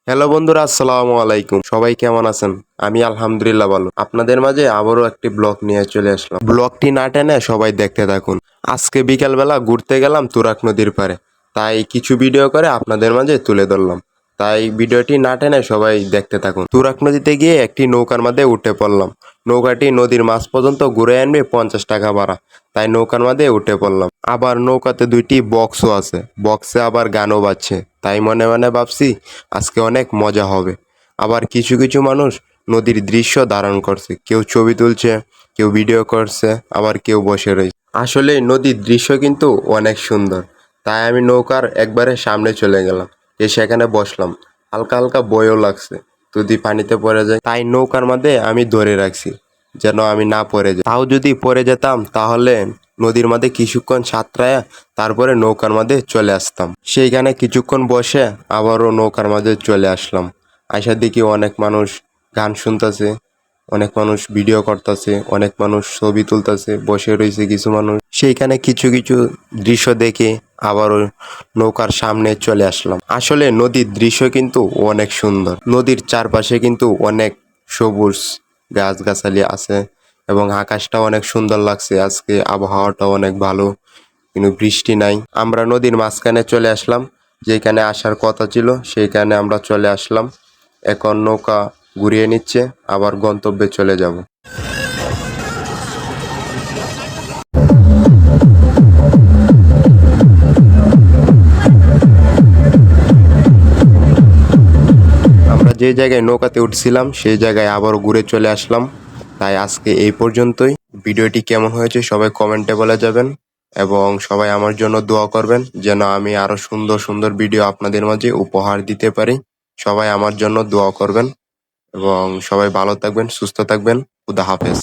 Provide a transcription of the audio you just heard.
Hello বন্ধুরা, আসসালামু আলাইকুম। সবাই কেমন আছেন? আমি আলহামদুলিল্লাহ ভালো। আপনাদের মাঝে আবারও একটি ব্লগ নিয়ে চলে আসলাম। ব্লগটি না টেনে সবাই দেখতে থাকুন। আজকে বিকালবেলা ঘুরতে গেলাম তুরাগ নদীর পাড়ে। তাই কিছু ভিডিও করে আপনাদের মাঝে তুলে ধরলাম। তাই ভিডিওটি না টেনে সবাই দেখতে থাকুন। তুরাগ নদীতে গিয়ে একটি নৌকার মধ্যে উঠে পড়লাম। নৌকাটি নদীর মাঝ পর্যন্ত ঘুরে আনবে 50 টাকা ভাড়া। তাই নৌকার মধ্যে উঠে পড়লাম। আবার নৌকাতে দুইটি বক্সও আছে, বক্সে আবার গানও বাজছে। তাই মনে মনে ভাবছি আজকে অনেক মজা হবে। আবার কিছু কিছু মানুষ নদীর দৃশ্য ধারণ করছে, কেউ ছবি তুলছে, কেউ ভিডিও করছে, আবার কেউ বসে রয়েছে। আসলে নদীর দৃশ্য কিন্তু অনেক সুন্দর। তাই আমি নৌকার একবারে সামনে চলে গেলাম, সেখানে বসলাম। হালকা হালকা বয়ও লাগছে, যদি পানিতে পড়ে যায়। তাই নৌকার মধ্যে আমি ধরে রাখছি যেন আমি না পড়ে যাই। তাও যদি পড়ে যেতাম তাহলে নদীর মধ্যে কিছুক্ষণ সাঁতরায়া তারপরে নৌকার মধ্যে চলে আসতাম। সেইখানে কিছুক্ষণ বসে আবারও নৌকার মাঝে চলে আসলাম। আসার দিকে অনেক মানুষ গান শুনতেছে, অনেক মানুষ ভিডিও করতেছে, অনেক মানুষ ছবি তুলতেছে, বসে রয়েছে কিছু মানুষ। সেইখানে কিছু কিছু দৃশ্য দেখে আবারও নৌকার সামনে চলে আসলাম। আসলে নদীর দৃশ্য কিন্তু অনেক সুন্দর। নদীর চারপাশে কিন্তু অনেক সবুজ গাছগাছালি আছে এবং আকাশটা অনেক সুন্দর লাগছে। আজকে আবহাওয়াটা অনেক ভালো, কিন্তু বৃষ্টি নাই। আমরা নদীর মাঝখানে চলে আসলাম, যেখানে আসার কথা ছিল সেইখানে আমরা চলে আসলাম। এখন নৌকা ঘুরিয়ে নিচ্ছে, আবার গন্তব্যে চলে যাব। আমরা যে জায়গায় নৌকাতে উঠছিলাম সেই জায়গায় আবারও ঘুরে চলে আসলাম। তাই আজকে এই পর্যন্তই। ভিডিওটি কেমন হয়েছে সবাই কমেন্টে বলে যাবেন এবং সবাই আমার জন্য দোয়া করবেন যেন আমি আরো সুন্দর সুন্দর ভিডিও আপনাদের মাঝে উপহার দিতে পারি। সবাই আমার জন্য দোয়া করবেন এবং সবাই ভালো থাকবেন, সুস্থ থাকবেন। খুদা হাফেজ।